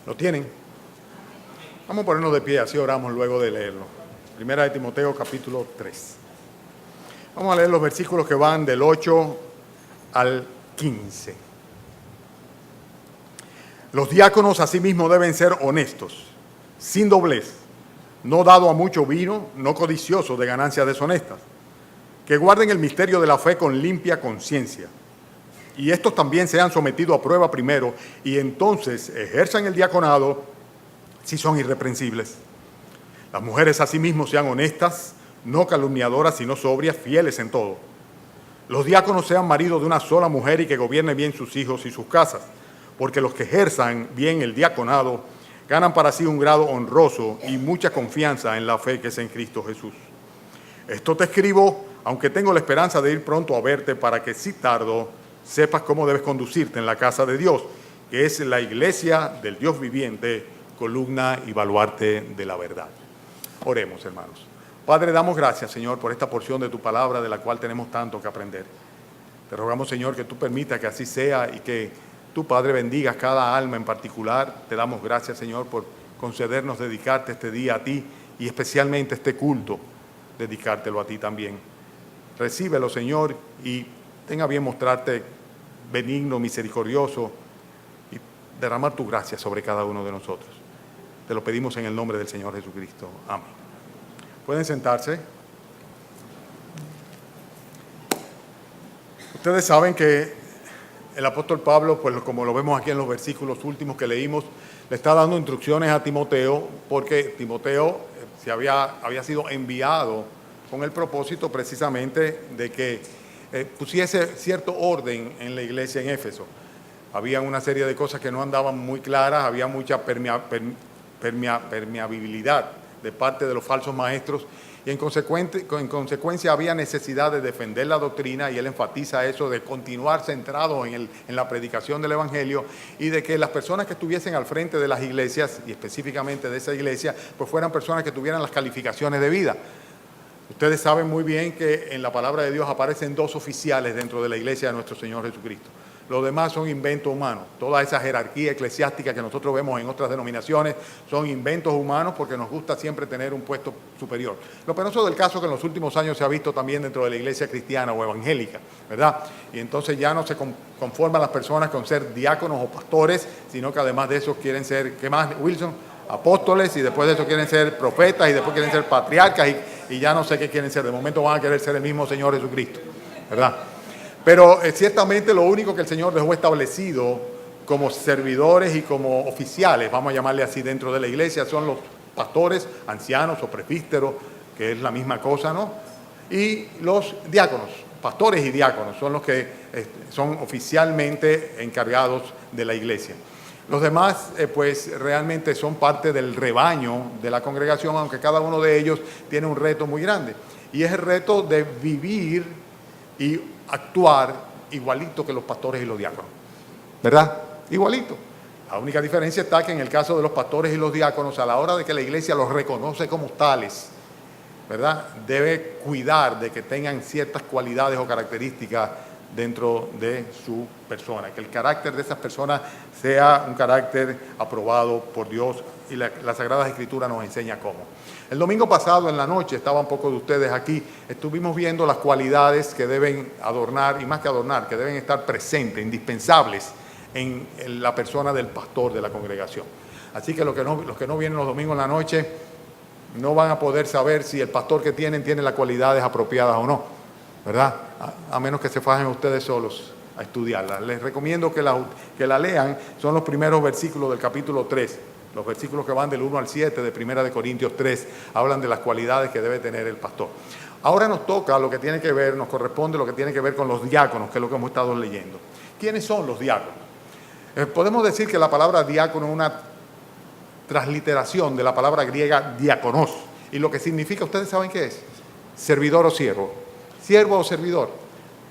¿Lo tienen? Vamos a ponernos de pie, así oramos luego de leerlo. Primera de Timoteo, capítulo 3. Vamos a leer los versículos que van del 8 al 15. Los diáconos asimismo deben ser honestos, sin doblez, no dado a mucho vino, no codiciosos de ganancias deshonestas, que guarden el misterio de la fe con limpia conciencia. Y estos también sean sometidos a prueba primero, y entonces ejerzan el diaconado si son irreprensibles. Las mujeres asimismo sean honestas, no calumniadoras, sino sobrias, fieles en todo. Los diáconos sean maridos de una sola mujer y que gobiernen bien sus hijos y sus casas, porque los que ejerzan bien el diaconado ganan para sí un grado honroso y mucha confianza en la fe que es en Cristo Jesús. Esto te escribo, aunque tengo la esperanza de ir pronto a verte, para que si tardo, sepas cómo debes conducirte en la casa de Dios, que es la iglesia del Dios viviente, columna y baluarte de la verdad. Oremos, hermanos. Padre, damos gracias, Señor, por esta porción de tu palabra de la cual tenemos tanto que aprender. Te rogamos, Señor, que tú permitas que así sea y que tú, Padre, bendigas cada alma en particular. Te damos gracias, Señor, por concedernos dedicarte este día a ti y especialmente este culto, dedicártelo a ti también. Recíbelo, Señor, y tenga bien mostrarte benigno, misericordioso y derramar tu gracia sobre cada uno de nosotros. Te lo pedimos en el nombre del Señor Jesucristo. Amén. Pueden sentarse. Ustedes saben que el apóstol Pablo, pues como lo vemos aquí en los versículos últimos que leímos, le está dando instrucciones a Timoteo, porque Timoteo había sido enviado con el propósito precisamente de que pusiese cierto orden en la iglesia en Éfeso. Había una serie de cosas que no andaban muy claras, había mucha permeabilidad de parte de los falsos maestros y en consecuencia había necesidad de defender la doctrina, y él enfatiza eso de continuar centrado en la predicación del Evangelio y de que las personas que estuviesen al frente de las iglesias, y específicamente de esa iglesia, pues fueran personas que tuvieran las calificaciones de vida. Ustedes saben muy bien que en la palabra de Dios aparecen dos oficiales dentro de la iglesia de nuestro Señor Jesucristo. Los demás son inventos humanos. Toda esa jerarquía eclesiástica que nosotros vemos en otras denominaciones son inventos humanos porque nos gusta siempre tener un puesto superior. Lo penoso del caso es que en los últimos años se ha visto también dentro de la iglesia cristiana o evangélica, ¿verdad? Y entonces ya no se conforman las personas con ser diáconos o pastores, sino que además de eso quieren ser, ¿qué más, Wilson? Apóstoles, y después de eso quieren ser profetas, y después quieren ser patriarcas, y ya no sé qué quieren ser. De momento van a querer ser el mismo Señor Jesucristo, ¿verdad? Pero ciertamente lo único que el Señor dejó establecido como servidores y como oficiales, vamos a llamarle así, dentro de la iglesia, son los pastores, ancianos o presbíteros, que es la misma cosa, ¿no? Y los diáconos, pastores y diáconos, son los que son oficialmente encargados de la iglesia. Los demás, pues realmente son parte del rebaño de la congregación, aunque cada uno de ellos tiene un reto muy grande. Y es el reto de vivir y actuar igualito que los pastores y los diáconos, ¿verdad? Igualito. La única diferencia está que en el caso de los pastores y los diáconos, a la hora de que la iglesia los reconoce como tales, ¿verdad?, debe cuidar de que tengan ciertas cualidades o características dentro de su persona, que el carácter de esas personas sea un carácter aprobado por Dios, y la Sagrada Escritura nos enseña cómo. El domingo pasado en la noche, estaban pocos de ustedes aquí, estuvimos viendo las cualidades que deben adornar, y más que adornar, que deben estar presentes, indispensables en la persona del pastor de la congregación. Así que los que no vienen los domingos en la noche no van a poder saber si el pastor que tiene las cualidades apropiadas o no, ¿verdad? A menos que se fajen ustedes solos a estudiarla. Les recomiendo que la lean. Son los primeros versículos del capítulo 3. Los versículos que van del 1 al 7 de 1 de Corintios 3 hablan de las cualidades que debe tener el pastor. Ahora nos toca lo que tiene que ver, nos corresponde lo que tiene que ver con los diáconos, que es lo que hemos estado leyendo. ¿Quiénes son los diáconos? Podemos decir que la palabra diácono es una transliteración de la palabra griega diakonos, y lo que significa, ¿ustedes saben qué es? Servidor o siervo. Siervo o servidor.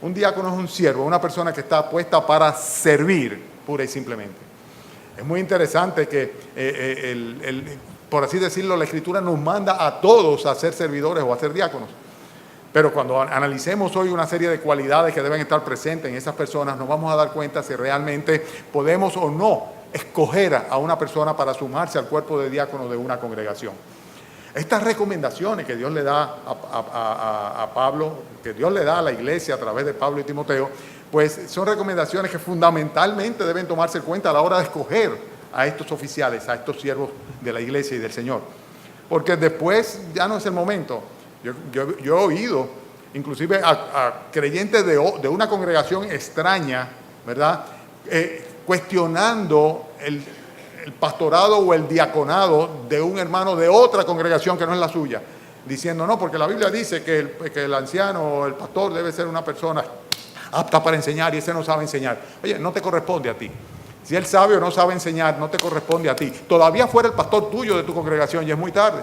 Un diácono es un siervo, una persona que está puesta para servir, pura y simplemente. Es muy interesante que, por así decirlo, la Escritura nos manda a todos a ser servidores o a ser diáconos. Pero cuando analicemos hoy una serie de cualidades que deben estar presentes en esas personas, nos vamos a dar cuenta si realmente podemos o no escoger a una persona para sumarse al cuerpo de diácono de una congregación. Estas recomendaciones que Dios le da a Pablo, que Dios le da a la iglesia a través de Pablo y Timoteo, pues son recomendaciones que fundamentalmente deben tomarse en cuenta a la hora de escoger a estos oficiales, a estos siervos de la iglesia y del Señor. Porque después ya no es el momento. Yo he oído, inclusive a creyentes de una congregación extraña, ¿verdad?, cuestionando el pastorado o el diaconado de un hermano de otra congregación que no es la suya, diciendo, no, porque la Biblia dice que el anciano o el pastor debe ser una persona apta para enseñar y ese no sabe enseñar. Oye, no te corresponde a ti. Si él sabe o no sabe enseñar, no te corresponde a ti. Todavía fuera el pastor tuyo de tu congregación, ya es muy tarde.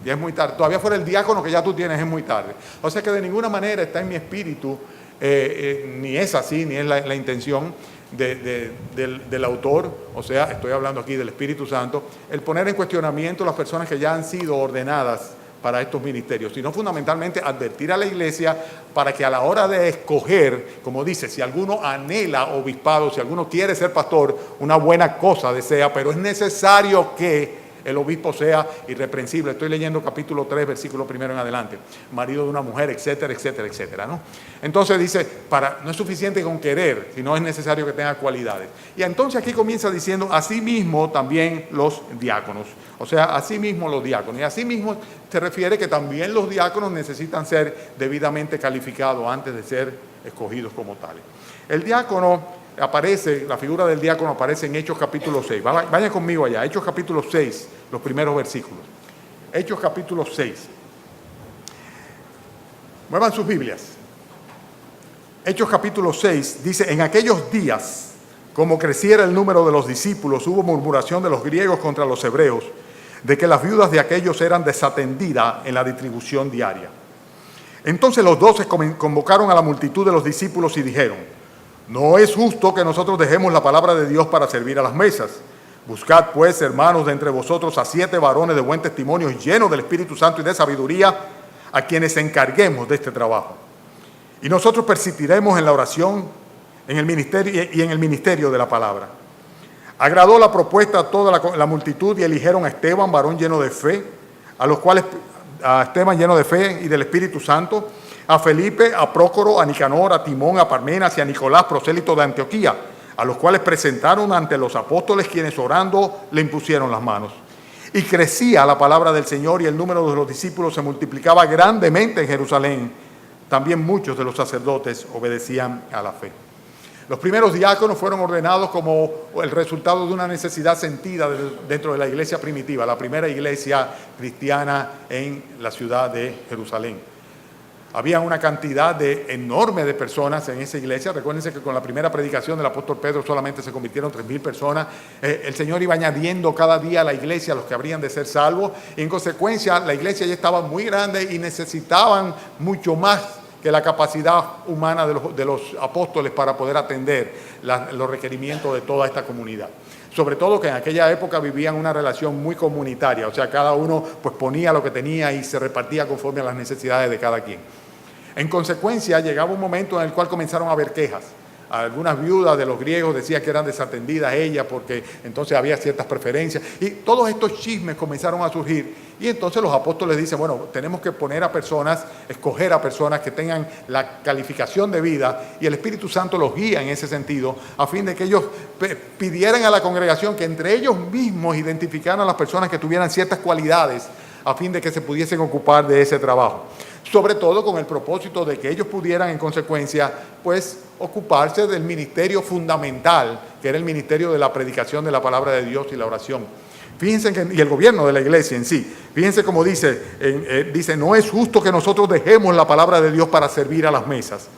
Ya es muy tarde. Todavía fuera el diácono que ya tú tienes, es muy tarde. O sea que de ninguna manera está en mi espíritu, ni es así, ni es la intención del autor, o sea, estoy hablando aquí del Espíritu Santo, el poner en cuestionamiento las personas que ya han sido ordenadas para estos ministerios, sino fundamentalmente advertir a la iglesia para que a la hora de escoger, como dice, si alguno anhela obispado, si alguno quiere ser pastor, una buena cosa desea, pero es necesario que el obispo sea irreprensible. Estoy leyendo capítulo 3, versículo 1 en adelante. Marido de una mujer, etcétera, etcétera, etcétera, ¿no? Entonces dice, no es suficiente con querer, sino es necesario que tenga cualidades. Y entonces aquí comienza diciendo, asimismo también los diáconos. O sea, asimismo los diáconos. Y asimismo se refiere que también los diáconos necesitan ser debidamente calificados antes de ser escogidos como tales. El diácono aparece, la figura del diácono aparece en Hechos capítulo 6. Vayan conmigo allá, Hechos capítulo 6, los primeros versículos. Hechos capítulo 6. Muevan sus Biblias. Hechos capítulo 6 dice, en aquellos días, como creciera el número de los discípulos, hubo murmuración de los griegos contra los hebreos, de que las viudas de aquellos eran desatendidas en la distribución diaria. Entonces los 12 convocaron a la multitud de los discípulos y dijeron, no es justo que nosotros dejemos la palabra de Dios para servir a las mesas. Buscad pues, hermanos, de entre vosotros a 7 varones de buen testimonio, llenos del Espíritu Santo y de sabiduría, a quienes encarguemos de este trabajo. Y nosotros persistiremos en la oración en el ministerio y en el ministerio de la palabra. Agradó la propuesta a toda la multitud y eligieron a Esteban, varón lleno de fe, a Esteban lleno de fe y del Espíritu Santo, a Felipe, a Prócoro, a Nicanor, a Timón, a Parmenas y a Nicolás, prosélito de Antioquía, a los cuales presentaron ante los apóstoles, quienes orando le impusieron las manos. Y crecía la palabra del Señor y el número de los discípulos se multiplicaba grandemente en Jerusalén. También muchos de los sacerdotes obedecían a la fe. Los primeros diáconos fueron ordenados como el resultado de una necesidad sentida dentro de la iglesia primitiva, la primera iglesia cristiana en la ciudad de Jerusalén. Había una cantidad enorme de personas en esa iglesia. Recuérdense que con la primera predicación del apóstol Pedro solamente se convirtieron 3,000 personas. El Señor iba añadiendo cada día a la iglesia a los que habrían de ser salvos. Y en consecuencia, la iglesia ya estaba muy grande y necesitaban mucho más que la capacidad humana de los apóstoles para poder atender los requerimientos de toda esta comunidad. Sobre todo que en aquella época vivían una relación muy comunitaria, o sea, cada uno pues ponía lo que tenía y se repartía conforme a las necesidades de cada quien. En consecuencia, llegaba un momento en el cual comenzaron a haber quejas. Algunas viudas de los griegos decían que eran desatendidas ellas porque entonces había ciertas preferencias. Y todos estos chismes comenzaron a surgir. Y entonces los apóstoles dicen, bueno, tenemos que poner a personas, escoger a personas que tengan la calificación de vida y el Espíritu Santo los guía en ese sentido, a fin de que ellos pidieran a la congregación que entre ellos mismos identificaran a las personas que tuvieran ciertas cualidades a fin de que se pudiesen ocupar de ese trabajo. Sobre todo con el propósito de que ellos pudieran en consecuencia pues ocuparse del ministerio fundamental, que era el ministerio de la predicación de la palabra de Dios y la oración. Fíjense y el gobierno de la iglesia en sí. Fíjense como dice, no es justo que nosotros dejemos la palabra de Dios para servir a las mesas.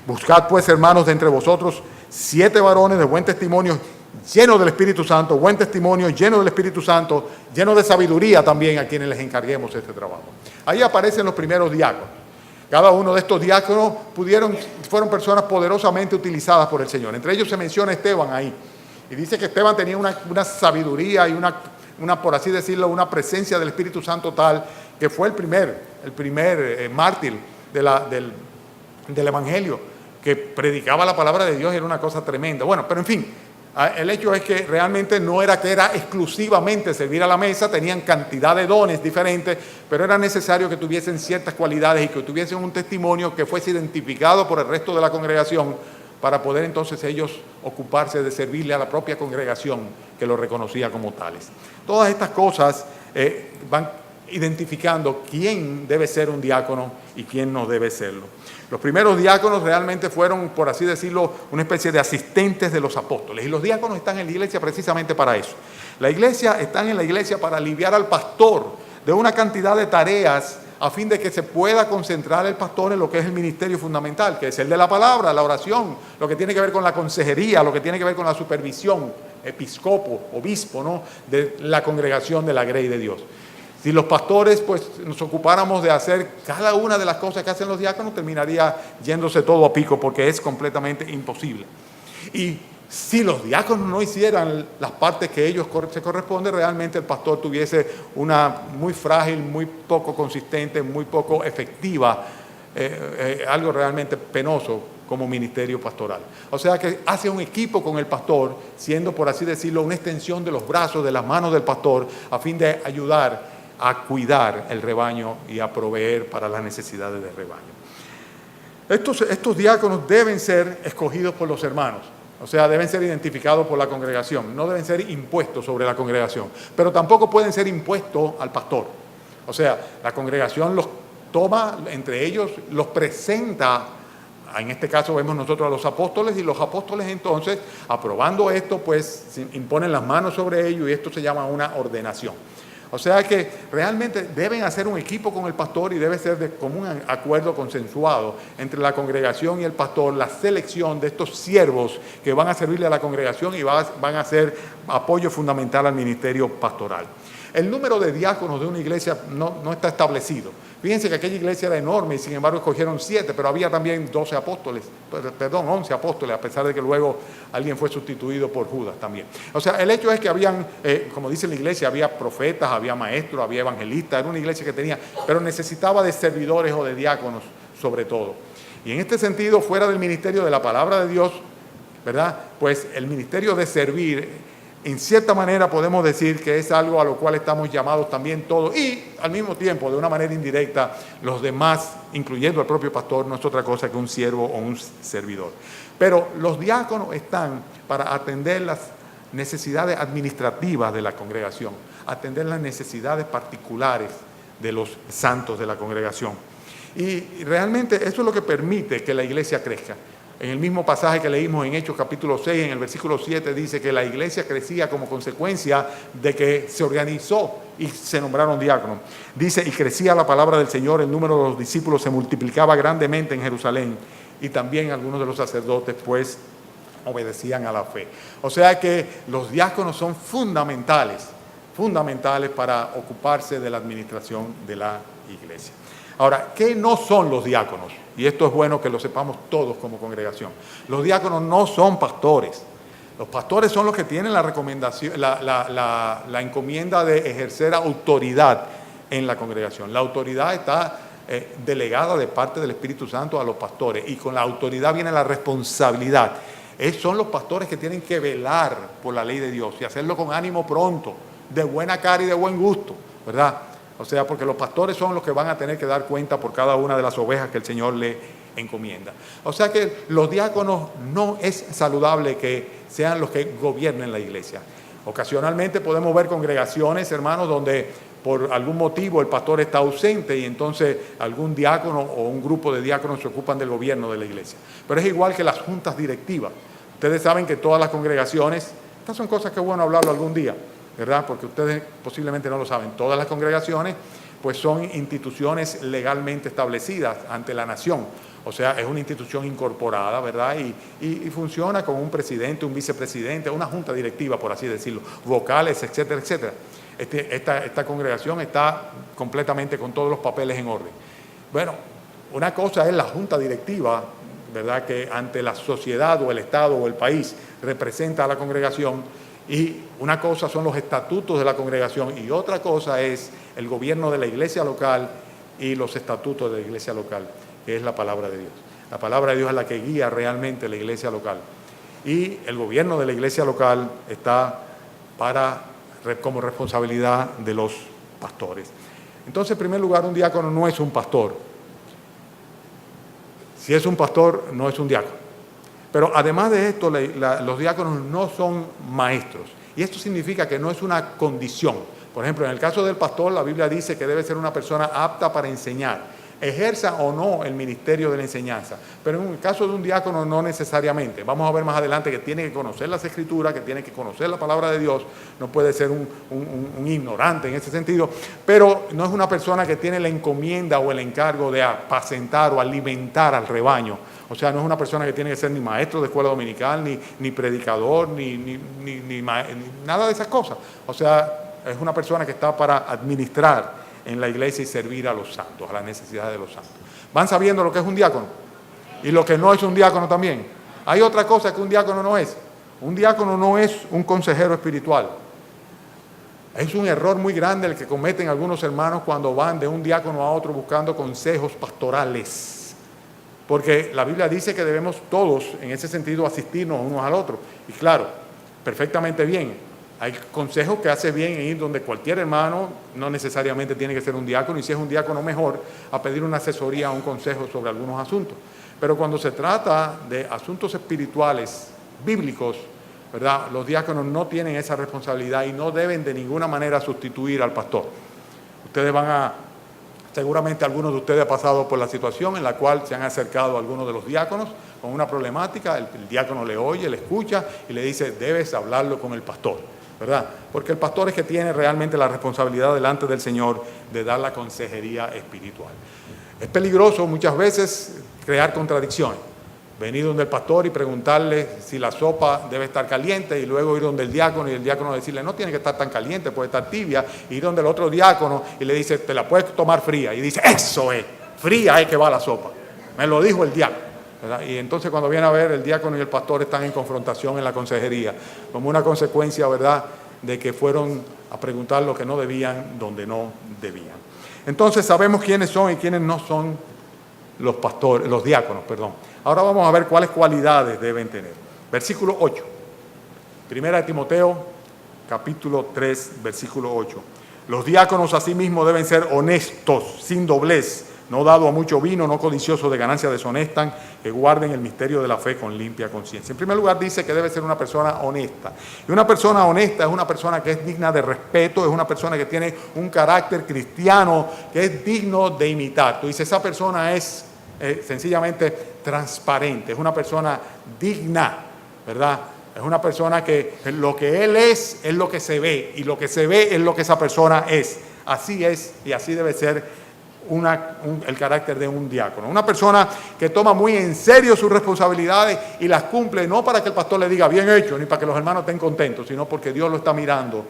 Buscad pues, hermanos, de entre vosotros 7 varones de buen testimonio, llenos del Espíritu Santo, buen testimonio, llenos del Espíritu Santo, llenos de sabiduría también, a quienes les encarguemos este trabajo. Ahí aparecen los primeros diáconos. Cada uno de estos diáconos fueron personas poderosamente utilizadas por el Señor. Entre ellos se menciona Esteban ahí. Y dice que Esteban tenía una sabiduría y una, por así decirlo, una presencia del Espíritu Santo tal, que fue el primer mártir del Evangelio, que predicaba la palabra de Dios y era una cosa tremenda. Bueno, pero en fin, El hecho es que realmente no era que era exclusivamente servir a la mesa, tenían cantidad de dones diferentes, pero era necesario que tuviesen ciertas cualidades y que tuviesen un testimonio que fuese identificado por el resto de la congregación para poder entonces ellos ocuparse de servirle a la propia congregación que lo reconocía como tales. Todas estas cosas van identificando quién debe ser un diácono y quién no debe serlo. Los primeros diáconos realmente fueron, por así decirlo, una especie de asistentes de los apóstoles. Y los diáconos están en la iglesia precisamente para eso. Están en la iglesia para aliviar al pastor de una cantidad de tareas a fin de que se pueda concentrar el pastor en lo que es el ministerio fundamental, que es el de la palabra, la oración, lo que tiene que ver con la consejería, lo que tiene que ver con la supervisión, episcopo, obispo, ¿no?, de la congregación de la grey de Dios. Si los pastores pues nos ocupáramos de hacer cada una de las cosas que hacen los diáconos, terminaría yéndose todo a pico porque es completamente imposible. Y si los diáconos no hicieran las partes que ellos se corresponden, realmente el pastor tuviese una muy frágil, muy poco consistente, muy poco efectiva, algo realmente penoso como ministerio pastoral. O sea que hace un equipo con el pastor, siendo, por así decirlo, una extensión de los brazos, de las manos del pastor, a fin de ayudar a cuidar el rebaño y a proveer para las necesidades del rebaño. Estos diáconos deben ser escogidos por los hermanos, o sea, deben ser identificados por la congregación, no deben ser impuestos sobre la congregación, pero tampoco pueden ser impuestos al pastor. O sea, la congregación los toma entre ellos, los presenta. En este caso vemos nosotros a los apóstoles, y los apóstoles entonces, aprobando esto, pues imponen las manos sobre ellos, y esto se llama una ordenación. O sea que realmente deben hacer un equipo con el pastor y debe ser de común acuerdo consensuado entre la congregación y el pastor la selección de estos siervos que van a servirle a la congregación y van a ser apoyo fundamental al ministerio pastoral. El número de diáconos de una iglesia no está establecido. Fíjense que aquella iglesia era enorme y sin embargo escogieron 7, pero había también 11 apóstoles, a pesar de que luego alguien fue sustituido por Judas también. O sea, el hecho es que habían, como dice la iglesia, había profetas, había maestros, había evangelistas, era una iglesia que tenía, pero necesitaba de servidores o de diáconos sobre todo. Y en este sentido, fuera del ministerio de la palabra de Dios, ¿verdad?, pues el ministerio de servir, en cierta manera podemos decir que es algo a lo cual estamos llamados también todos, y al mismo tiempo, de una manera indirecta, los demás, incluyendo al propio pastor, no es otra cosa que un siervo o un servidor. Pero los diáconos están para atender las necesidades administrativas de la congregación, atender las necesidades particulares de los santos de la congregación. Y realmente eso es lo que permite que la iglesia crezca. En el mismo pasaje que leímos en Hechos capítulo 6, en el versículo 7, dice que la iglesia crecía como consecuencia de que se organizó y se nombraron diáconos. Dice, y crecía la palabra del Señor, el número de los discípulos se multiplicaba grandemente en Jerusalén, y también algunos de los sacerdotes pues obedecían a la fe. O sea que los diáconos son fundamentales para ocuparse de la administración de la iglesia. Ahora, ¿qué no son los diáconos? Y esto es bueno que lo sepamos todos como congregación. Los diáconos no son pastores. Los pastores son los que tienen la recomendación, la encomienda de ejercer autoridad en la congregación. La autoridad está delegada de parte del Espíritu Santo a los pastores, y con la autoridad viene la responsabilidad. Son los pastores que tienen que velar por la ley de Dios y hacerlo con ánimo pronto, de buena cara y de buen gusto, ¿verdad? O sea, porque los pastores son los que van a tener que dar cuenta por cada una de las ovejas que el Señor le encomienda. O sea que los diáconos no es saludable que sean los que gobiernen la iglesia. Ocasionalmente podemos ver congregaciones, hermanos, donde por algún motivo el pastor está ausente y entonces algún diácono o un grupo de diáconos se ocupan del gobierno de la iglesia. Pero es igual que las juntas directivas. Ustedes saben que todas las congregaciones, estas son cosas que es bueno hablarlo algún día, ¿verdad? Porque ustedes posiblemente no lo saben. Todas las congregaciones pues son instituciones legalmente establecidas ante la nación. O sea, es una institución incorporada, ¿verdad? Y funciona con un presidente, un vicepresidente, una junta directiva, por así decirlo, vocales, etcétera, etcétera. Esta congregación está completamente con todos los papeles en orden. Bueno, una cosa es la junta directiva, ¿verdad?, que ante la sociedad o el Estado o el país representa a la congregación, y una cosa son los estatutos de la congregación y otra cosa es el gobierno de la iglesia local y los estatutos de la iglesia local, que es la palabra de Dios. La palabra de Dios es la que guía realmente la iglesia local. y el gobierno de la iglesia local está como responsabilidad de los pastores. Entonces, en primer lugar, un diácono no es un pastor. Si es un pastor, no es un diácono. Pero además de esto, los diáconos no son maestros. Y esto significa que no es una condición. Por ejemplo, en el caso del pastor, la Biblia dice que debe ser una persona apta para enseñar, ejerza o no el ministerio de la enseñanza. Pero en el caso de un diácono, no necesariamente. Vamos a ver más adelante que tiene que conocer las Escrituras, que tiene que conocer la palabra de Dios. No puede ser un ignorante en ese sentido. Pero no es una persona que tiene la encomienda o el encargo de apacentar o alimentar al rebaño. O sea, no es una persona que tiene que ser ni maestro de escuela dominical, ni predicador, ni nada de esas cosas. O sea, es una persona que está para administrar en la iglesia y servir a los santos, a las necesidades de los santos. ¿Van sabiendo lo que es un diácono? Y lo que no es un diácono también. Hay otra cosa que un diácono no es. Un diácono no es un consejero espiritual. Es un error muy grande el que cometen algunos hermanos cuando van de un diácono a otro buscando consejos pastorales. Porque la Biblia dice que debemos todos, en ese sentido, asistirnos unos al otro. Y claro, perfectamente bien. Hay consejos que hace bien en ir donde cualquier hermano, no necesariamente tiene que ser un diácono, y si es un diácono mejor, a pedir una asesoría o un consejo sobre algunos asuntos. Pero cuando se trata de asuntos espirituales, bíblicos, ¿verdad?, los diáconos no tienen esa responsabilidad y no deben de ninguna manera sustituir al pastor. Seguramente algunos de ustedes han pasado por la situación en la cual se han acercado a algunos de los diáconos con una problemática, el diácono le oye, le escucha y le dice, debes hablarlo con el pastor, ¿verdad? Porque el pastor es que tiene realmente la responsabilidad delante del Señor de dar la consejería espiritual. Es peligroso muchas veces crear contradicciones. Venir donde el pastor y preguntarle si la sopa debe estar caliente y luego ir donde el diácono y el diácono decirle no tiene que estar tan caliente, puede estar tibia, y ir donde el otro diácono y le dice te la puedes tomar fría y dice eso es, fría es que va la sopa, me lo dijo el diácono, ¿verdad? Y entonces cuando viene a ver el diácono y el pastor están en confrontación en la consejería como una consecuencia, ¿verdad?, de que fueron a preguntar lo que no debían donde no debían. Entonces sabemos quiénes son y quiénes no son los pastores, los diáconos, perdón. Ahora vamos a ver cuáles cualidades deben tener. Versículo 8. Primera de Timoteo, capítulo 3, versículo 8. Los diáconos asimismo deben ser honestos, sin doblez, no dado a mucho vino, no codiciosos de ganancia deshonestas, que guarden el misterio de la fe con limpia conciencia. En primer lugar dice que debe ser una persona honesta. Y una persona honesta es una persona que es digna de respeto, es una persona que tiene un carácter cristiano que es digno de imitar. Tú dices, esa persona es sencillamente transparente, es una persona digna, ¿verdad? Es una persona que lo que él es lo que se ve, y lo que se ve es lo que esa persona es. Así es y así debe ser el carácter de un diácono. Una persona que toma muy en serio sus responsabilidades y las cumple, no para que el pastor le diga bien hecho, ni para que los hermanos estén contentos, sino porque Dios lo está mirando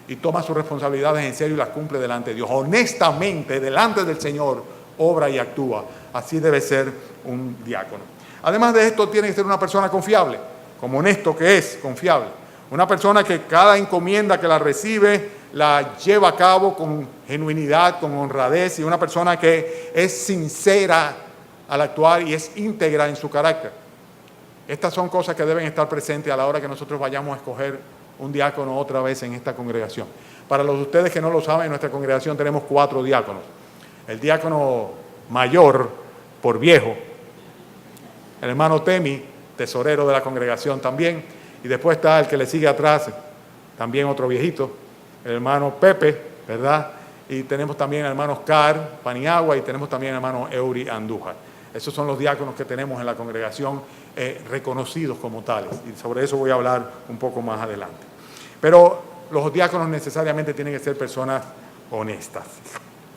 y toma sus responsabilidades en serio y las cumple delante de Dios. Honestamente, delante del Señor, obra y actúa. Así debe ser un diácono. Además de esto, tiene que ser una persona confiable, como honesto que es, confiable. Una persona que cada encomienda que la recibe la lleva a cabo con genuinidad, con honradez, y una persona que es sincera al actuar y es íntegra en su carácter. Estas son cosas que deben estar presentes a la hora que nosotros vayamos a escoger un diácono otra vez en esta congregación. Para los de ustedes que no lo saben, en nuestra congregación tenemos 4 diáconos. El diácono mayor, por viejo, el hermano Temi, tesorero de la congregación también, y después está el que le sigue atrás, también otro viejito, el hermano Pepe, ¿verdad? Y tenemos también al hermano Oscar Paniagua y tenemos también al hermano Eury Andújar. Esos son los diáconos que tenemos en la congregación reconocidos como tales, y sobre eso voy a hablar un poco más adelante. Pero los diáconos necesariamente tienen que ser personas honestas.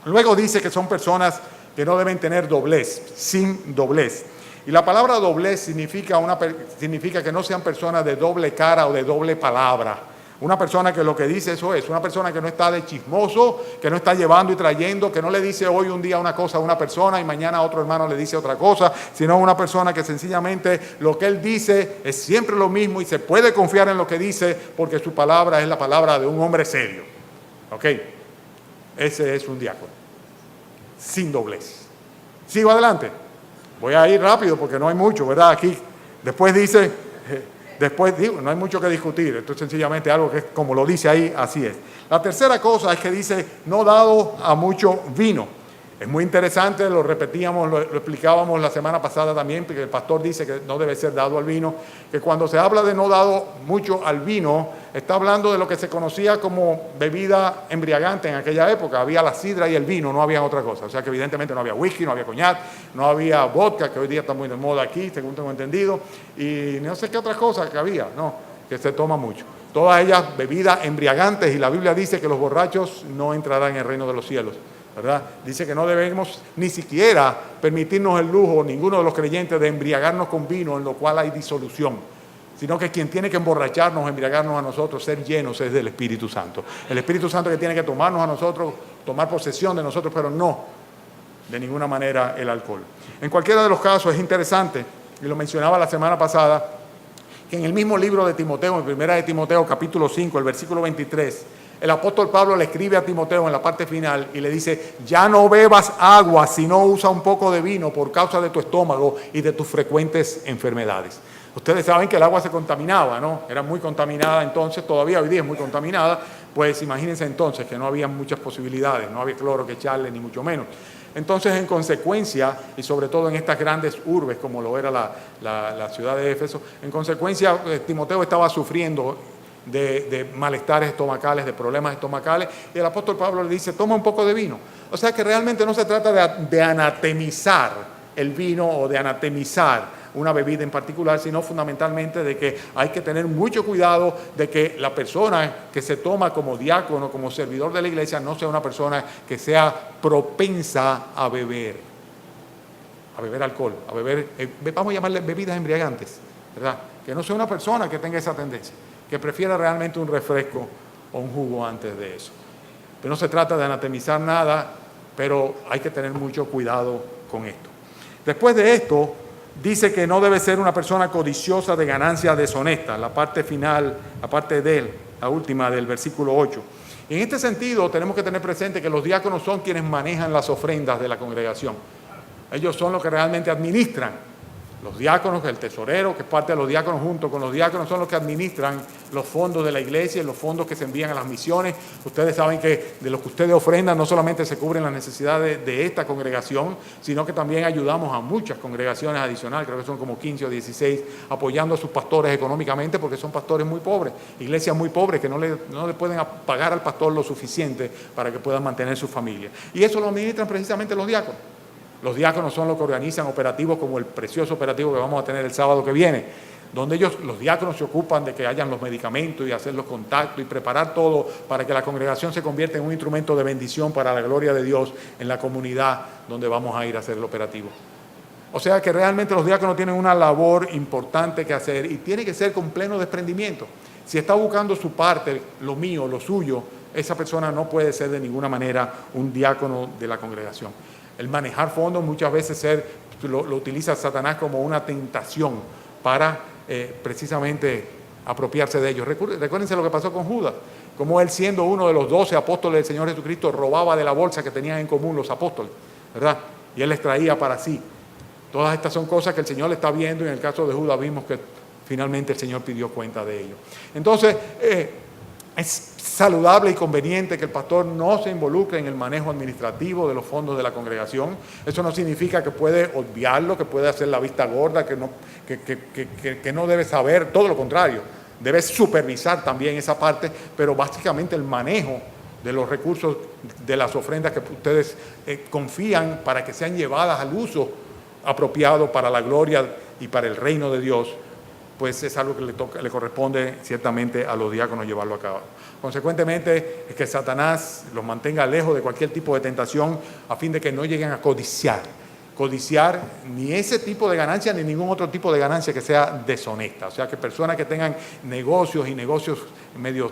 Luego dice que son personas que no deben tener doblez, sin doblez. Y la palabra doblez significa que no sean personas de doble cara o de doble palabra. Una persona que lo que dice eso es, una persona que no está de chismoso, que no está llevando y trayendo, que no le dice hoy un día una cosa a una persona y mañana a otro hermano le dice otra cosa, sino una persona que sencillamente lo que él dice es siempre lo mismo y se puede confiar en lo que dice porque su palabra es la palabra de un hombre serio. ¿Ok? Ese es un diácono, sin doblez. Sigo adelante. Voy a ir rápido porque no hay mucho, ¿verdad? Aquí después dice, Después, digo, no hay mucho que discutir, esto es sencillamente algo que, como lo dice ahí, así es. La tercera cosa es que dice, no dado a mucho vino. Es muy interesante, lo repetíamos, lo explicábamos la semana pasada también, porque el pastor dice que no debe ser dado al vino, que cuando se habla de no dado mucho al vino, está hablando de lo que se conocía como bebida embriagante en aquella época. Había la sidra y el vino, no había otra cosa. O sea que evidentemente no había whisky, no había coñac, no había vodka, que hoy día está muy de moda aquí, según tengo entendido, y no sé qué otra cosa que había, no, que se toma mucho. Todas ellas bebidas embriagantes, y la Biblia dice que los borrachos no entrarán en el reino de los cielos, ¿verdad? Dice que no debemos ni siquiera permitirnos el lujo, ninguno de los creyentes, de embriagarnos con vino, en lo cual hay disolución, sino que quien tiene que emborracharnos, embriagarnos a nosotros, ser llenos, es del Espíritu Santo. El Espíritu Santo que tiene que tomarnos a nosotros, tomar posesión de nosotros, pero no de ninguna manera el alcohol. En cualquiera de los casos es interesante, y lo mencionaba la semana pasada, que en el mismo libro de Timoteo, en 1 de Timoteo capítulo 5, el versículo 23, el apóstol Pablo le escribe a Timoteo en la parte final y le dice, ya no bebas agua, sino usa un poco de vino por causa de tu estómago y de tus frecuentes enfermedades. Ustedes saben que el agua se contaminaba, ¿no? Era muy contaminada entonces, todavía hoy día es muy contaminada, pues imagínense entonces que no había muchas posibilidades, no había cloro que echarle, ni mucho menos. Entonces, en consecuencia, y sobre todo en estas grandes urbes como lo era la ciudad de Éfeso, en consecuencia Timoteo estaba sufriendo de malestares estomacales, de problemas estomacales, y el apóstol Pablo le dice, toma un poco de vino. O sea que realmente no se trata de anatemizar el vino o de anatemizar una bebida en particular, sino fundamentalmente de que hay que tener mucho cuidado de que la persona que se toma como diácono, como servidor de la iglesia, no sea una persona que sea propensa a beber alcohol, a beber, vamos a llamarle bebidas embriagantes, ¿verdad? Que no sea una persona que tenga esa tendencia, que prefiera realmente un refresco o un jugo antes de eso. Pero no se trata de anatemizar nada, pero hay que tener mucho cuidado con esto. Después de esto, dice que no debe ser una persona codiciosa de ganancias deshonestas, la parte final, la parte de él, la última del versículo 8. Y en este sentido tenemos que tener presente que los diáconos son quienes manejan las ofrendas de la congregación. Ellos son los que realmente administran. Los diáconos, el tesorero, que es parte de los diáconos, junto con los diáconos, son los que administran los fondos de la iglesia, los fondos que se envían a las misiones. Ustedes saben que de lo que ustedes ofrendan no solamente se cubren las necesidades de esta congregación, sino que también ayudamos a muchas congregaciones adicionales, creo que son como 15 o 16, apoyando a sus pastores económicamente, porque son pastores muy pobres, iglesias muy pobres que no le pueden pagar al pastor lo suficiente para que puedan mantener su familia. Y eso lo administran precisamente los diáconos. Los diáconos son los que organizan operativos como el precioso operativo que vamos a tener el sábado que viene, donde los diáconos se ocupan de que hayan los medicamentos y hacer los contactos y preparar todo para que la congregación se convierta en un instrumento de bendición para la gloria de Dios en la comunidad donde vamos a ir a hacer el operativo. O sea que realmente los diáconos tienen una labor importante que hacer y tiene que ser con pleno desprendimiento. Si está buscando su parte, lo mío, lo suyo, esa persona no puede ser de ninguna manera un diácono de la congregación. El manejar fondos muchas veces lo utiliza Satanás como una tentación para precisamente apropiarse de ellos. Recuérdense lo que pasó con Judas, como él, siendo uno de los 12 apóstoles del Señor Jesucristo, robaba de la bolsa que tenían en común los apóstoles, ¿verdad? Y él les traía para sí. Todas estas son cosas que el Señor le está viendo, y en el caso de Judas vimos que finalmente el Señor pidió cuenta de ello. Entonces, es saludable y conveniente que el pastor no se involucre en el manejo administrativo de los fondos de la congregación. Eso no significa que puede obviarlo, que puede hacer la vista gorda, que no debe saber, todo lo contrario. Debe supervisar también esa parte, pero básicamente el manejo de los recursos de las ofrendas que ustedes confían para que sean llevadas al uso apropiado para la gloria y para el reino de Dios, pues es algo que le corresponde ciertamente a los diáconos llevarlo a cabo. Consecuentemente, es que Satanás los mantenga lejos de cualquier tipo de tentación a fin de que no lleguen a codiciar ni ese tipo de ganancia ni ningún otro tipo de ganancia que sea deshonesta. O sea, que personas que tengan negocios y negocios medio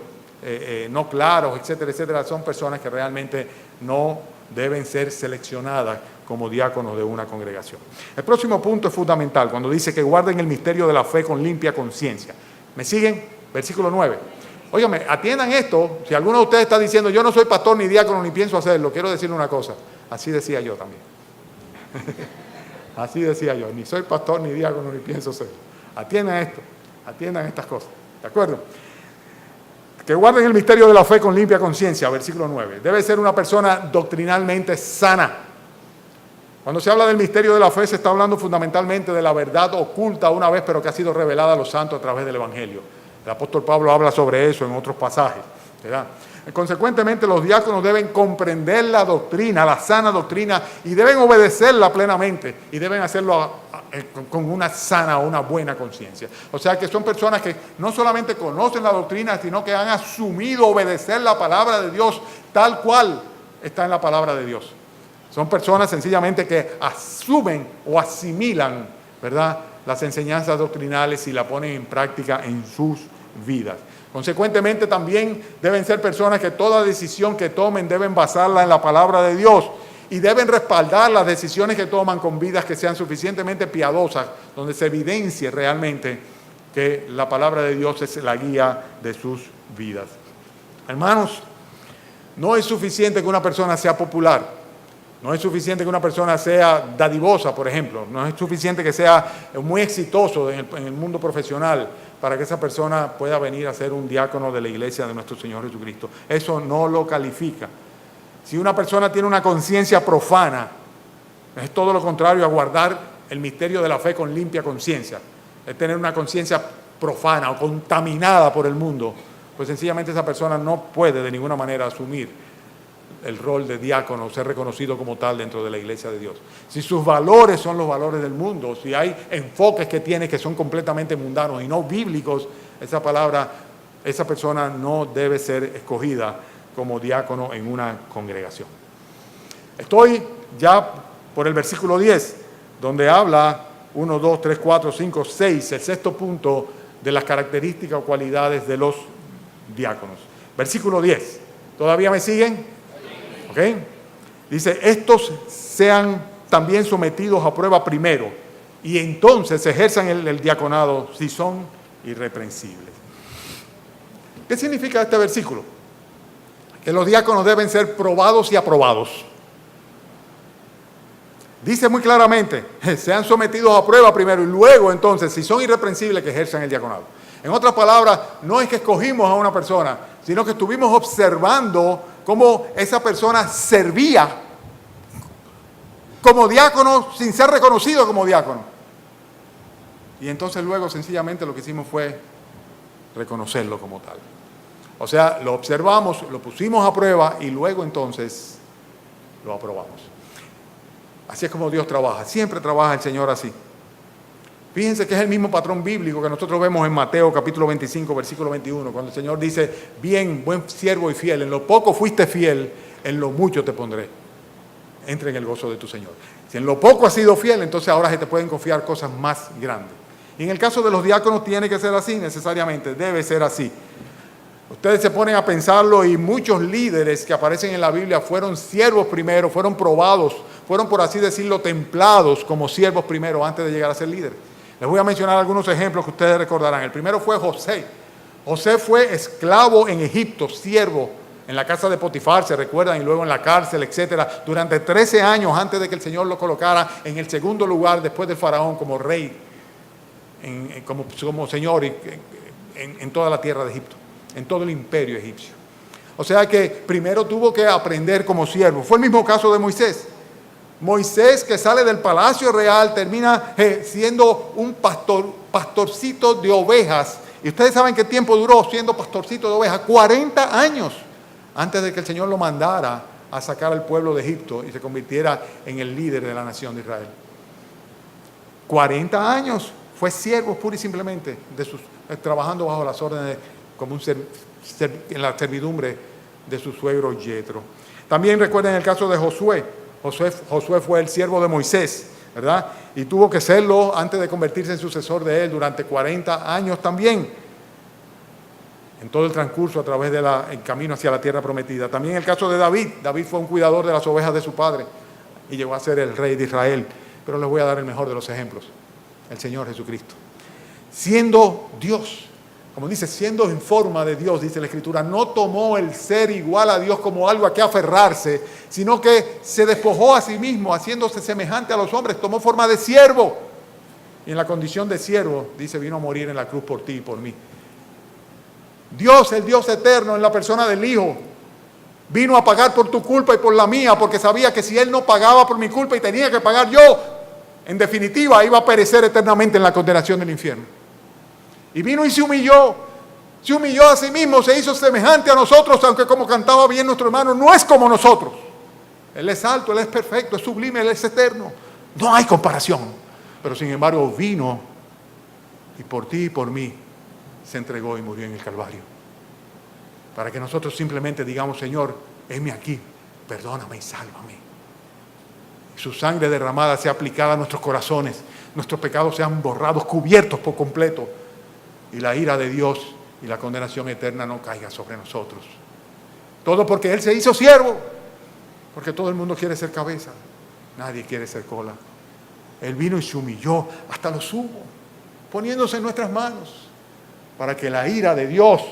no claros, etcétera, etcétera, son personas que realmente no deben ser seleccionadas como diáconos de una congregación. El próximo punto es fundamental, cuando dice que guarden el misterio de la fe con limpia conciencia. ¿Me siguen? Versículo 9. Óigame, atiendan esto. Si alguno de ustedes está diciendo, yo no soy pastor ni diácono ni pienso hacerlo, quiero decirle una cosa. Así decía yo también. Así decía yo, ni soy pastor ni diácono ni pienso hacerlo. Atiendan esto. Atiendan estas cosas, ¿de acuerdo? Que guarden el misterio de la fe con limpia conciencia, versículo 9. Debe ser una persona doctrinalmente sana. Cuando se habla del misterio de la fe, se está hablando fundamentalmente de la verdad oculta una vez, pero que ha sido revelada a los santos a través del Evangelio. El apóstol Pablo habla sobre eso en otros pasajes, ¿verdad? Consecuentemente, los diáconos deben comprender la doctrina, la sana doctrina, y deben obedecerla plenamente, y deben hacerlo con una sana o una buena conciencia. O sea que son personas que no solamente conocen la doctrina, sino que han asumido obedecer la palabra de Dios tal cual está en la palabra de Dios. Son personas sencillamente que asumen o asimilan, ¿verdad?, las enseñanzas doctrinales y la ponen en práctica en sus vidas. Consecuentemente, también deben ser personas que toda decisión que tomen deben basarla en la palabra de Dios y deben respaldar las decisiones que toman con vidas que sean suficientemente piadosas, donde se evidencie realmente que la palabra de Dios es la guía de sus vidas. Hermanos, no es suficiente que una persona sea popular, no es suficiente que una persona sea dadivosa, por ejemplo, no es suficiente que sea muy exitoso en el mundo profesional para que esa persona pueda venir a ser un diácono de la iglesia de nuestro Señor Jesucristo. Eso no lo califica. Si una persona tiene una conciencia profana, es todo lo contrario a guardar el misterio de la fe con limpia conciencia. Es tener una conciencia profana o contaminada por el mundo, pues sencillamente esa persona no puede de ninguna manera asumir el rol de diácono, ser reconocido como tal dentro de la iglesia de Dios. Si sus valores son los valores del mundo, si hay enfoques que tiene que son completamente mundanos y no bíblicos, esa persona no debe ser escogida como diácono en una congregación. Estoy ya por el versículo 10, donde habla 1, 2, 3, 4, 5, 6, el sexto punto de las características o cualidades de los diáconos. Versículo 10. ¿Todavía me siguen? ¿Ok? Dice, estos sean también sometidos a prueba primero y entonces ejerzan el diaconado si son irreprensibles. ¿Qué significa este versículo? Que los diáconos deben ser probados y aprobados. Dice muy claramente, sean sometidos a prueba primero y luego entonces, si son irreprensibles, que ejerzan el diaconado. En otras palabras, no es que escogimos a una persona, sino que estuvimos observando cómo esa persona servía como diácono sin ser reconocido como diácono. Y entonces luego sencillamente lo que hicimos fue reconocerlo como tal. O sea, lo observamos, lo pusimos a prueba y luego entonces lo aprobamos. Así es como Dios trabaja. Siempre trabaja el Señor así. Fíjense que es el mismo patrón bíblico que nosotros vemos en Mateo capítulo 25, versículo 21, cuando el Señor dice, bien, buen siervo y fiel, en lo poco fuiste fiel, en lo mucho te pondré. Entra en el gozo de tu Señor. Si en lo poco has sido fiel, entonces ahora se te pueden confiar cosas más grandes. Y en el caso de los diáconos tiene que ser así, necesariamente, debe ser así. Ustedes se ponen a pensarlo y muchos líderes que aparecen en la Biblia fueron siervos primero, fueron probados, fueron por así decirlo templados como siervos primero antes de llegar a ser líderes. Les voy a mencionar algunos ejemplos que ustedes recordarán. El primero fue José. José fue esclavo en Egipto, siervo en la casa de Potifar, se recuerdan, y luego en la cárcel, etcétera, durante 13 años antes de que el Señor lo colocara en el segundo lugar después del faraón como rey, como señor en toda la tierra de Egipto, en todo el imperio egipcio. O sea que primero tuvo que aprender como siervo. Fue el mismo caso de Moisés. Moisés, que sale del palacio real, termina siendo un pastorcito de ovejas. Y ustedes saben qué tiempo duró siendo pastorcito de ovejas, 40 años antes de que el Señor lo mandara a sacar al pueblo de Egipto y se convirtiera en el líder de la nación de Israel. 40 años fue siervo pura y simplemente, trabajando bajo las órdenes, como en la servidumbre de su suegro Yetro. También recuerden el caso de Josué. Josué fue el siervo de Moisés, ¿verdad? Y tuvo que serlo antes de convertirse en sucesor de él durante 40 años también, en todo el transcurso a través del camino hacia la tierra prometida. También el caso de David. David fue un cuidador de las ovejas de su padre y llegó a ser el rey de Israel. Pero les voy a dar el mejor de los ejemplos, el Señor Jesucristo. Siendo Dios, como dice, siendo en forma de Dios, dice la Escritura, no tomó el ser igual a Dios como algo a que aferrarse, sino que se despojó a sí mismo, haciéndose semejante a los hombres, tomó forma de siervo. y en la condición de siervo, dice, vino a morir en la cruz por ti y por mí. Dios, el Dios eterno, en la persona del Hijo, vino a pagar por tu culpa y por la mía, porque sabía que si Él no pagaba por mi culpa y tenía que pagar yo, en definitiva iba a perecer eternamente en la condenación del infierno. Y vino y se humilló a sí mismo, se hizo semejante a nosotros, aunque como cantaba bien nuestro hermano, no es como nosotros. Él es alto, Él es perfecto, es sublime, Él es eterno. No hay comparación. Pero sin embargo vino y por ti y por mí se entregó y murió en el Calvario. Para que nosotros simplemente digamos, Señor, heme aquí, perdóname y sálvame. Y su sangre derramada sea aplicada a nuestros corazones, nuestros pecados sean borrados, cubiertos por completo, y la ira de Dios y la condenación eterna no caiga sobre nosotros. Todo porque Él se hizo siervo, porque todo el mundo quiere ser cabeza, nadie quiere ser cola. Él vino y se humilló hasta lo sumo, poniéndose en nuestras manos, para que la ira de Dios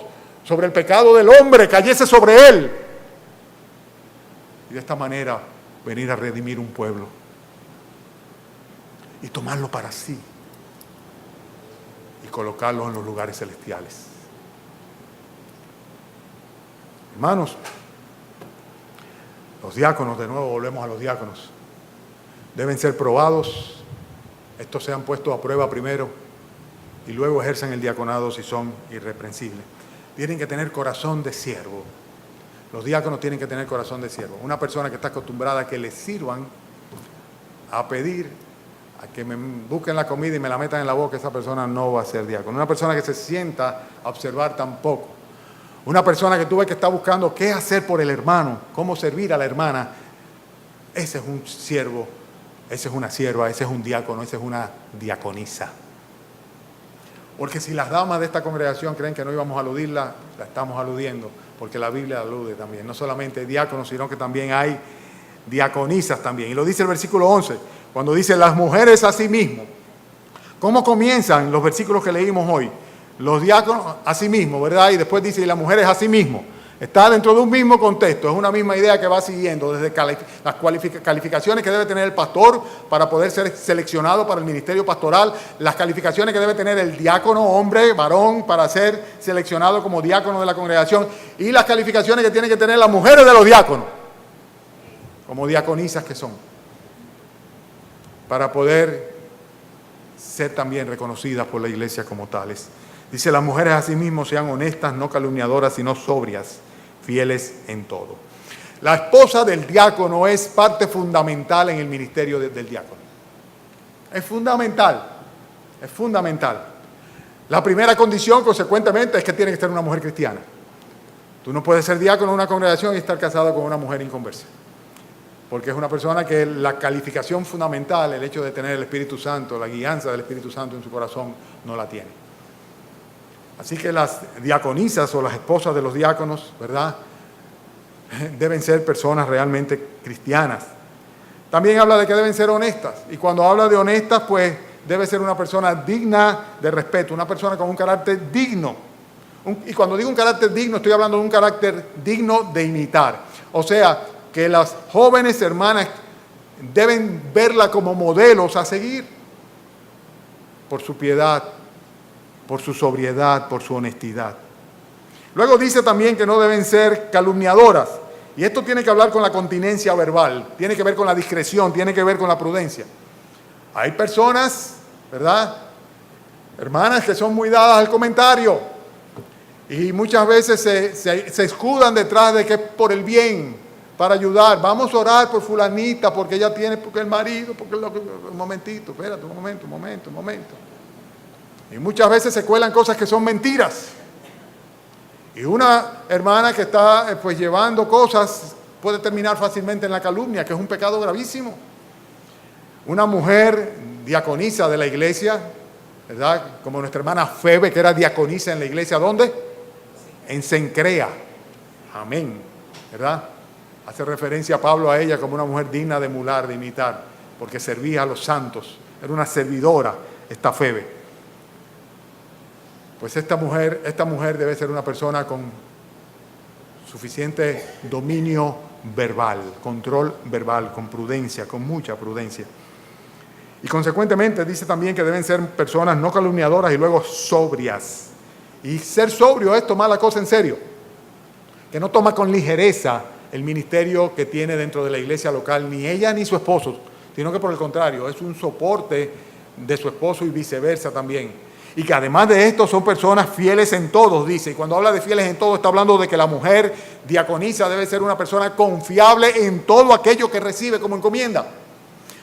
sobre el pecado del hombre cayese sobre Él. Y de esta manera venir a redimir un pueblo y tomarlo para sí y colocarlo en los lugares celestiales. Hermanos, los diáconos, de nuevo volvemos a los diáconos, deben ser probados. Estos sean puestos a prueba primero y luego ejercen el diaconado si son irreprensibles. Tienen que tener corazón de siervo. Los diáconos tienen que tener corazón de siervo. Una persona que está acostumbrada a que le sirvan, a pedir, a que me busquen la comida y me la metan en la boca, esa persona no va a ser diácono. Una persona que se sienta a observar tampoco. Una persona que tú ves que está buscando qué hacer por el hermano, cómo servir a la hermana, ese es un siervo, ese es una sierva, ese es un diácono, ese es una diaconisa. Porque si las damas de esta congregación creen que no íbamos a aludirla, la estamos aludiendo, porque la Biblia alude también. No solamente diáconos, sino que también hay diaconisas también. Y lo dice el versículo 11, cuando dice las mujeres a sí mismo. ¿Cómo comienzan los versículos que leímos hoy? Los diáconos a sí mismo, ¿verdad? Y después dice, y las mujeres a sí mismo. Está dentro de un mismo contexto, es una misma idea que va siguiendo, desde las calificaciones que debe tener el pastor para poder ser seleccionado para el ministerio pastoral, las calificaciones que debe tener el diácono, hombre, varón, para ser seleccionado como diácono de la congregación, y las calificaciones que tienen que tener las mujeres de los diáconos, como diaconisas que son, para poder ser también reconocidas por la iglesia como tales. Dice, las mujeres asimismo sean honestas, no calumniadoras, sino sobrias, fieles en todo. La esposa del diácono es parte fundamental en el ministerio del diácono. Es fundamental, es fundamental. La primera condición, consecuentemente, es que tiene que ser una mujer cristiana. Tú no puedes ser diácono en una congregación y estar casado con una mujer inconversa. Porque es una persona que la calificación fundamental, el hecho de tener el Espíritu Santo, la guianza del Espíritu Santo en su corazón, no la tiene. Así que las diaconisas o las esposas de los diáconos, ¿verdad?, deben ser personas realmente cristianas. También habla de que deben ser honestas. Y cuando habla de honestas, pues debe ser una persona digna de respeto, una persona con un carácter digno. Y cuando digo un carácter digno, estoy hablando de un carácter digno de imitar. O sea, que las jóvenes hermanas deben verla como modelos a seguir por su piedad, por su sobriedad, por su honestidad. Luego dice también que no deben ser calumniadoras. Y esto tiene que hablar con la continencia verbal, tiene que ver con la discreción, tiene que ver con la prudencia. Hay personas, ¿verdad?, hermanas que son muy dadas al comentario y muchas veces se escudan detrás de que es por el bien, para ayudar. Vamos a orar por fulanita porque ella tiene, porque el marido, porque un momentito, espérate, un momento. Y muchas veces se cuelan cosas que son mentiras. Y una hermana que está pues llevando cosas puede terminar fácilmente en la calumnia, que es un pecado gravísimo. Una mujer diaconisa de la iglesia, ¿verdad?, como nuestra hermana Febe, que era diaconisa en la iglesia, ¿dónde? En Cencrea. Amén, ¿verdad? Hace referencia a Pablo a ella como una mujer digna de emular, de imitar, porque servía a los santos. Era una servidora, esta Febe. Pues esta mujer debe ser una persona con suficiente dominio verbal, control verbal, con prudencia, con mucha prudencia. Y consecuentemente dice también que deben ser personas no calumniadoras y luego sobrias. Y ser sobrio es tomar la cosa en serio, que no toma con ligereza el ministerio que tiene dentro de la iglesia local, ni ella ni su esposo, sino que por el contrario, es un soporte de su esposo y viceversa también. Y que además de esto son personas fieles en todos, dice. Y cuando habla de fieles en todos, está hablando de que la mujer diaconisa debe ser una persona confiable en todo aquello que recibe como encomienda.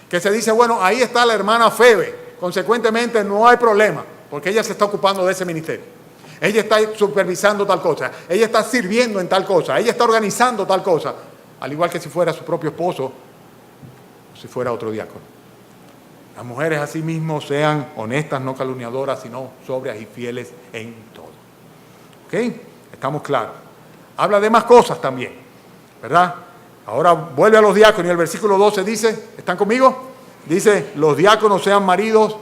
Que se dice, bueno, ahí está la hermana Febe, consecuentemente no hay problema, porque ella se está ocupando de ese ministerio. Ella está supervisando tal cosa, ella está sirviendo en tal cosa, ella está organizando tal cosa, al igual que si fuera su propio esposo o si fuera otro diácono. Las mujeres asimismo sean honestas, no calumniadoras, sino sobrias y fieles en todo. ¿Ok? Estamos claros. Habla de más cosas también, ¿verdad? Ahora vuelve a los diáconos y el versículo 12 dice, ¿están conmigo? Dice, los diáconos sean maridos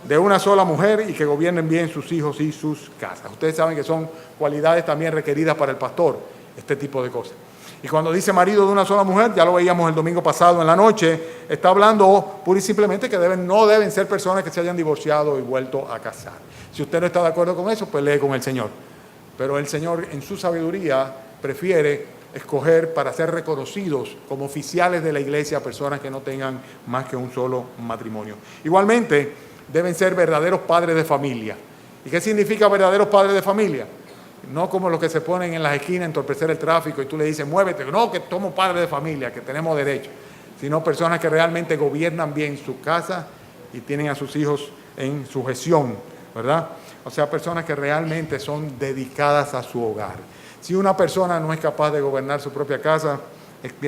de una sola mujer y que gobiernen bien sus hijos y sus casas. Ustedes saben que son cualidades también requeridas para el pastor, este tipo de cosas. Y cuando dice marido de una sola mujer, ya lo veíamos el domingo pasado en la noche, está hablando pura y simplemente que no deben ser personas que se hayan divorciado y vuelto a casar. Si usted no está de acuerdo con eso, pues lee con el Señor. Pero el Señor en su sabiduría prefiere escoger para ser reconocidos como oficiales de la iglesia a personas que no tengan más que un solo matrimonio. Igualmente, deben ser verdaderos padres de familia. ¿Y qué significa verdaderos padres de familia? No como los que se ponen en las esquinas a entorpecer el tráfico y tú le dices, muévete. No, que somos padres de familia, que tenemos derecho. Sino personas que realmente gobiernan bien su casa y tienen a sus hijos en sujeción, ¿verdad? O sea, personas que realmente son dedicadas a su hogar. Si una persona no es capaz de gobernar su propia casa,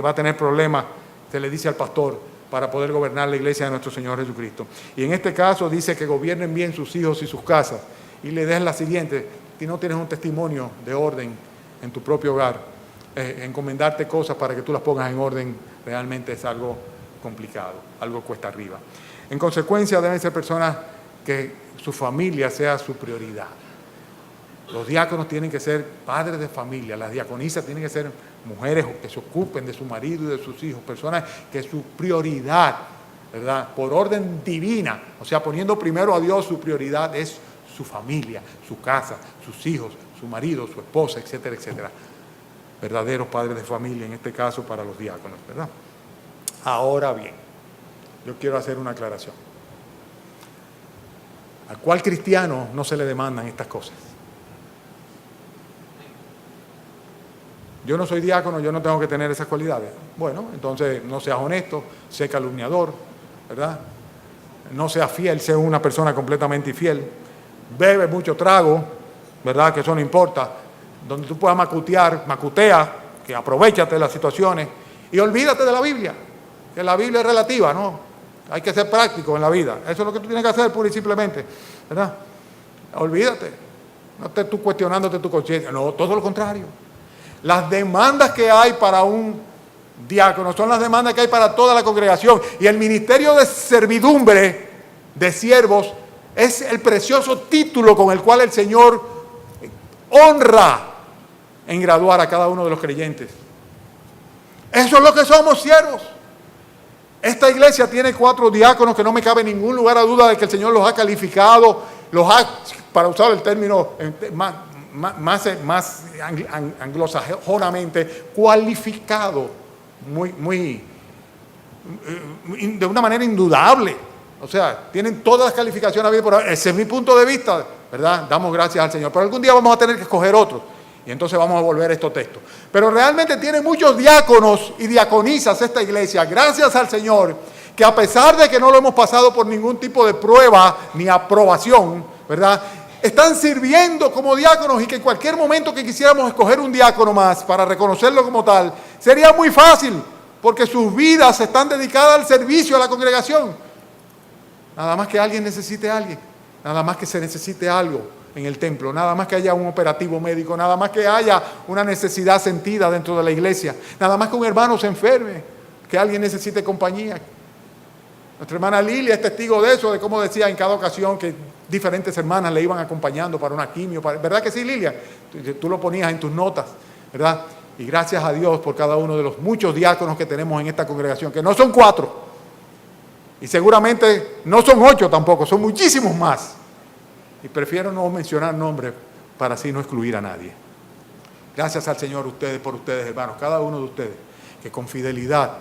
va a tener problemas, se le dice al pastor, para poder gobernar la iglesia de nuestro Señor Jesucristo. Y en este caso dice que gobiernen bien sus hijos y sus casas. Y la idea es la siguiente: si no tienes un testimonio de orden en tu propio hogar, encomendarte cosas para que tú las pongas en orden realmente es algo complicado, algo cuesta arriba. En consecuencia, deben ser personas que su familia sea su prioridad. Los diáconos tienen que ser padres de familia, las diaconisas tienen que ser mujeres que se ocupen de su marido y de sus hijos, personas que su prioridad, ¿verdad?, por orden divina, o sea, poniendo primero a Dios, su prioridad es su familia, su casa, sus hijos, su marido, su esposa, etcétera, etcétera. Verdaderos padres de familia, en este caso para los diáconos, ¿verdad? Ahora bien, yo quiero hacer una aclaración. ¿A cuál cristiano no se le demandan estas cosas? Yo no soy diácono, yo no tengo que tener esas cualidades. Bueno, entonces no seas honesto, sé calumniador, ¿verdad? No seas fiel, sé una persona completamente infiel. Bebe mucho trago, ¿verdad? Que eso no importa. Donde tú puedas macutea, que aprovéchate de las situaciones y olvídate de la Biblia, que la Biblia es relativa, ¿no? Hay que ser práctico en la vida. Eso es lo que tú tienes que hacer, pura y simplemente, ¿verdad? Olvídate. No estés tú cuestionándote tu conciencia. No, todo lo contrario. Las demandas que hay para un diácono son las demandas que hay para toda la congregación. Y el ministerio de servidumbre, de siervos, es el precioso título con el cual el Señor honra en graduar a cada uno de los creyentes. Eso es lo que somos, siervos. Esta iglesia tiene 4 diáconos que no me cabe ningún lugar a duda de que el Señor los ha calificado, los ha, para usar el término más anglosajonamente, cualificado de una manera indudable. O sea, tienen todas las calificaciones. Ese es mi punto de vista, ¿verdad? Damos gracias al Señor. Pero algún día vamos a tener que escoger otros. Y entonces vamos a volver a estos textos. Pero realmente tiene muchos diáconos y diaconisas esta iglesia, gracias al Señor, que a pesar de que no lo hemos pasado por ningún tipo de prueba ni aprobación, ¿verdad?, están sirviendo como diáconos, y que en cualquier momento que quisiéramos escoger un diácono más para reconocerlo como tal, sería muy fácil, porque sus vidas están dedicadas al servicio a la congregación. Nada más que alguien necesite a alguien, nada más que se necesite algo en el templo, nada más que haya un operativo médico, nada más que haya una necesidad sentida dentro de la iglesia, nada más que un hermano se enferme, que alguien necesite compañía. Nuestra hermana Lilia es testigo de eso, de cómo decía en cada ocasión que diferentes hermanas le iban acompañando para una quimio, ¿verdad que sí, Lilia? Tú lo ponías en tus notas, ¿verdad? Y gracias a Dios por cada uno de los muchos diáconos que tenemos en esta congregación, que no son 4, Y seguramente no son 8 tampoco, son muchísimos más. Y prefiero no mencionar nombres para así no excluir a nadie. Gracias al Señor por ustedes, hermanos, cada uno de ustedes, que con fidelidad,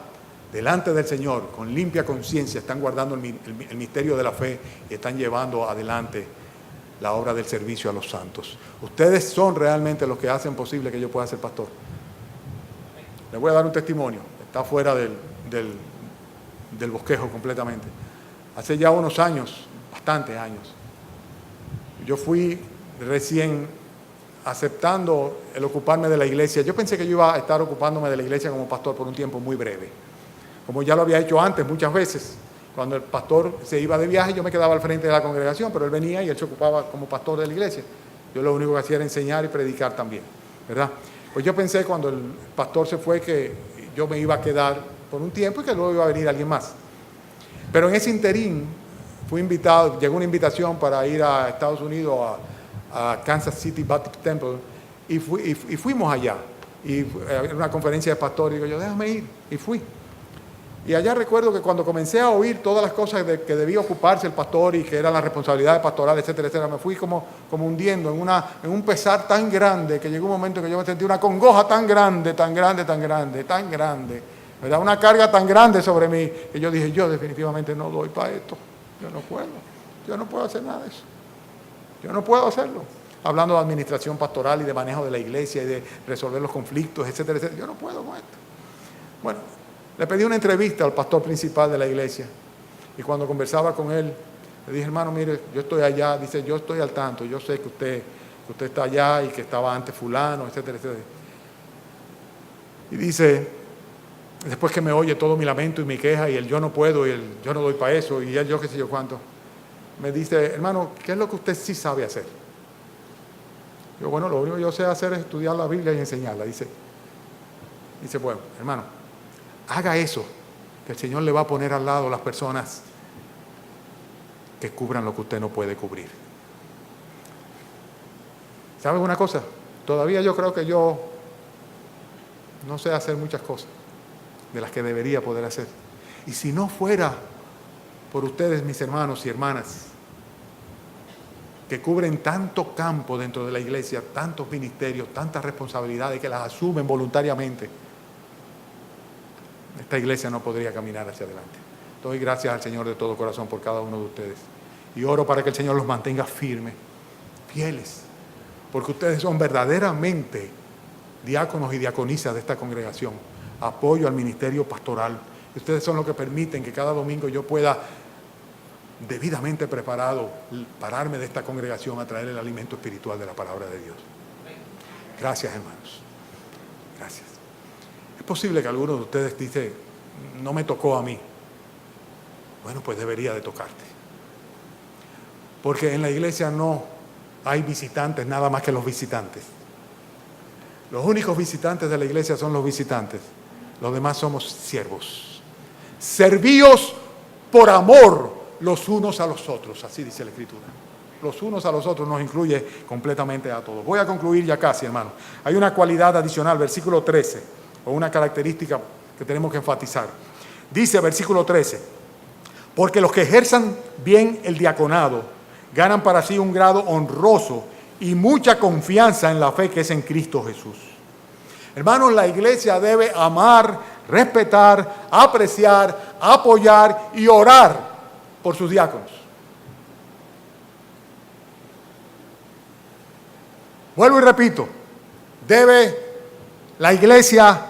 delante del Señor, con limpia conciencia, están guardando el misterio de la fe y están llevando adelante la obra del servicio a los santos. Ustedes son realmente los que hacen posible que yo pueda ser pastor. Les voy a dar un testimonio, está fuera del bosquejo completamente. Hace ya unos años, bastantes años, yo fui recién aceptando el ocuparme de la iglesia. Yo pensé que yo iba a estar ocupándome de la iglesia como pastor por un tiempo muy breve, como ya lo había hecho antes muchas veces. Cuando el pastor se iba de viaje, yo me quedaba al frente de la congregación, pero él venía y él se ocupaba como pastor de la iglesia. Yo lo único que hacía era enseñar y predicar también, ¿verdad? Pues yo pensé cuando el pastor se fue que yo me iba a quedar por un tiempo y que luego iba a venir alguien más. Pero en ese interín fui invitado, llegó una invitación para ir a Estados Unidos, a Kansas City Baptist Temple, y fuimos allá. Y era una conferencia de pastores, y digo yo, déjame ir, y fui. Y allá recuerdo que cuando comencé a oír todas las cosas de que debía ocuparse el pastor y que eran las responsabilidades pastorales, etcétera, etcétera, me fui como hundiendo en un pesar tan grande que llegó un momento que yo me sentí una congoja tan grande, ¿verdad? Una carga tan grande sobre mí que yo dije, yo definitivamente no doy para esto, yo no puedo hacer nada de eso, yo no puedo hacerlo. Hablando de administración pastoral y de manejo de la iglesia y de resolver los conflictos, etcétera, etcétera, yo no puedo con esto. Bueno, le pedí una entrevista al pastor principal de la iglesia y cuando conversaba con él, le dije, hermano, mire, yo estoy allá, dice, yo estoy al tanto, yo sé que usted está allá y que estaba antes fulano, etcétera, etcétera. Y dice, después que me oye todo mi lamento y mi queja y el yo no puedo y el yo no doy para eso y el yo qué sé yo cuánto, me dice, hermano, ¿qué es lo que usted sí sabe hacer? Yo, bueno, lo único que yo sé hacer es estudiar la Biblia y enseñarla. Dice, bueno, hermano, haga eso, que el Señor le va a poner al lado las personas que cubran lo que usted no puede cubrir. ¿Saben una cosa? Todavía yo creo que yo no sé hacer muchas cosas de las que debería poder hacer. Y si no fuera por ustedes, mis hermanos y hermanas, que cubren tanto campo dentro de la iglesia, tantos ministerios, tantas responsabilidades que las asumen voluntariamente, esta iglesia no podría caminar hacia adelante. Doy gracias al Señor de todo corazón por cada uno de ustedes. Y oro para que el Señor los mantenga firmes, fieles, porque ustedes son verdaderamente diáconos y diaconisas de esta congregación. Apoyo al ministerio pastoral. Ustedes son los que permiten que cada domingo yo pueda, debidamente preparado, pararme de esta congregación a traer el alimento espiritual de la palabra de Dios. Gracias, hermanos. Gracias. Es posible que algunos de ustedes dicen, no me tocó a mí. Bueno, pues debería de tocarte. Porque en la iglesia no hay visitantes, nada más que los visitantes. Los únicos visitantes de la iglesia son los visitantes. Los demás somos siervos. Servíos por amor los unos a los otros, así dice la Escritura. Los unos a los otros nos incluye completamente a todos. Voy a concluir ya casi, hermano. Hay una cualidad adicional, versículo 13, o una característica que tenemos que enfatizar. Dice, versículo 13, porque los que ejerzan bien el diaconado ganan para sí un grado honroso y mucha confianza en la fe que es en Cristo Jesús. Hermanos, la iglesia debe amar, respetar, apreciar, apoyar y orar por sus diáconos. Vuelvo y repito, debe la iglesia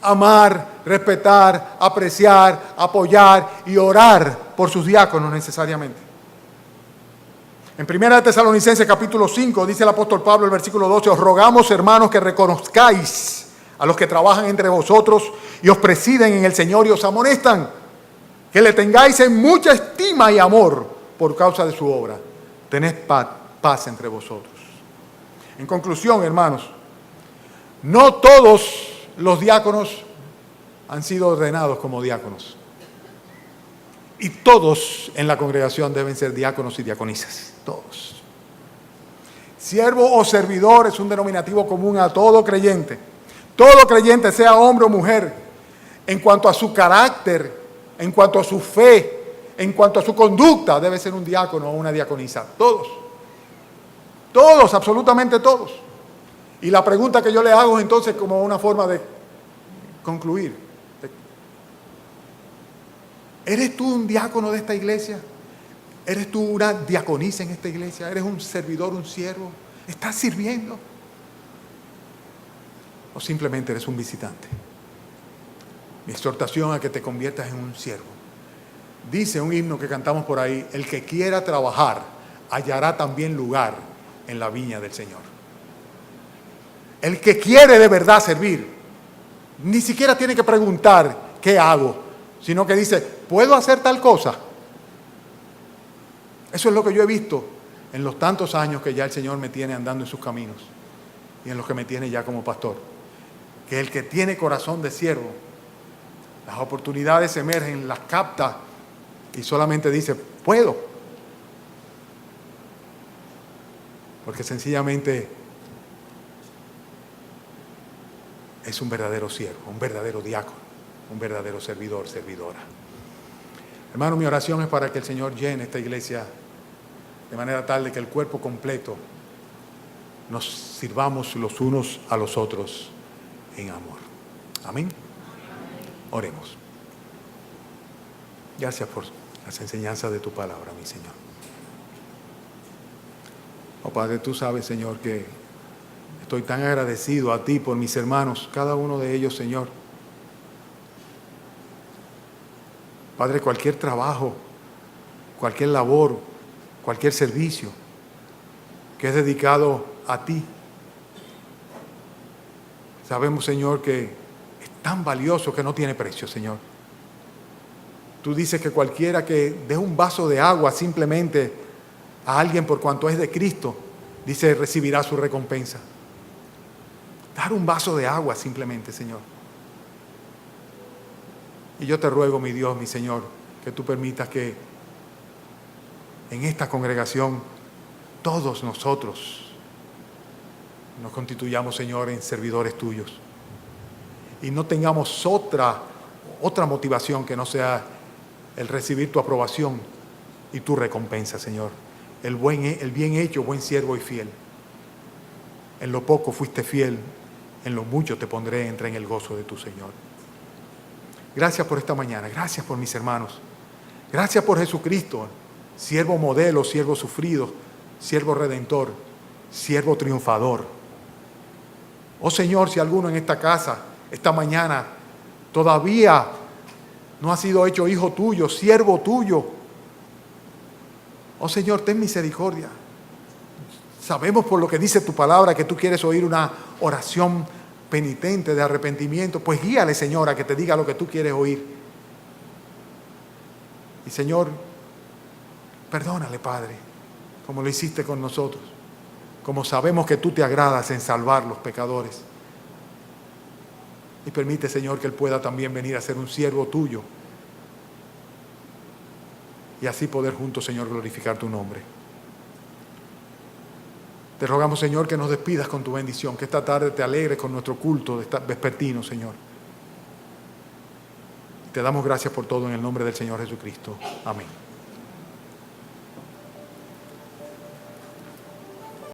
amar, respetar, apreciar, apoyar y orar por sus diáconos necesariamente. En 1 Tesalonicenses capítulo 5 dice el apóstol Pablo, el versículo 12, os rogamos, hermanos, que reconozcáis a los que trabajan entre vosotros y os presiden en el Señor y os amonestan, que le tengáis en mucha estima y amor por causa de su obra. Tened paz entre vosotros. En conclusión, hermanos, no todos los diáconos han sido ordenados como diáconos. Y todos en la congregación deben ser diáconos y diaconisas. Todos. Siervo o servidor es un denominativo común a todo creyente. Todo creyente, sea hombre o mujer, en cuanto a su carácter, en cuanto a su fe, en cuanto a su conducta, debe ser un diácono o una diaconisa. Todos. Todos, absolutamente todos. Y la pregunta que yo le hago entonces, como una forma de concluir: ¿eres tú un diácono de esta iglesia? ¿Eres tú una diaconisa en esta iglesia? ¿Eres un servidor, un siervo? ¿Estás sirviendo? ¿O simplemente eres un visitante? Mi exhortación a que te conviertas en un siervo. Dice un himno que cantamos por ahí: el que quiera trabajar hallará también lugar en la viña del Señor. El que quiere de verdad servir, ni siquiera tiene que preguntar ¿qué hago?, sino que dice: ¿puedo hacer tal cosa? Eso es lo que yo he visto en los tantos años que ya el Señor me tiene andando en sus caminos y en los que me tiene ya como pastor. Que el que tiene corazón de siervo, las oportunidades emergen, las capta y solamente dice: puedo. Porque sencillamente es un verdadero siervo, un verdadero diácono, un verdadero servidor, servidora. Hermano, mi oración es para que el Señor llene esta iglesia de manera tal de que el cuerpo completo nos sirvamos los unos a los otros en amor. Amén. Oremos. Gracias por las enseñanzas de tu palabra, mi Señor. Oh Padre, tú sabes, Señor, que estoy tan agradecido a ti por mis hermanos, cada uno de ellos, Señor. Padre, cualquier trabajo, cualquier labor, cualquier servicio que es dedicado a ti, sabemos, Señor, que es tan valioso que no tiene precio, Señor. Tú dices que cualquiera que dé un vaso de agua simplemente a alguien por cuanto es de Cristo, dice, recibirá su recompensa. Dar un vaso de agua simplemente, Señor. Y yo te ruego, mi Dios, mi Señor, que tú permitas que en esta congregación todos nosotros nos constituyamos, Señor, en servidores tuyos. Y no tengamos otra motivación que no sea el recibir tu aprobación y tu recompensa, Señor. El bien hecho, buen siervo y fiel. En lo poco fuiste fiel, en lo mucho te pondré, entra en el gozo de tu Señor. Gracias por esta mañana, gracias por mis hermanos. Gracias por Jesucristo, siervo modelo, siervo sufrido, siervo redentor, siervo triunfador. Oh Señor, si alguno en esta casa, esta mañana, todavía no ha sido hecho hijo tuyo, siervo tuyo, oh Señor, ten misericordia. Sabemos por lo que dice tu palabra que tú quieres oír una oración penitente de arrepentimiento. Pues guíale, Señor, a que te diga lo que tú quieres oír. Y Señor, perdónale, Padre, como lo hiciste con nosotros. Como sabemos que tú te agradas en salvar los pecadores. Y permite, Señor, que Él pueda también venir a ser un siervo tuyo. Y así poder juntos, Señor, glorificar tu nombre. Te rogamos, Señor, que nos despidas con tu bendición, que esta tarde te alegres con nuestro culto vespertino, Señor. Te damos gracias por todo en el nombre del Señor Jesucristo. Amén.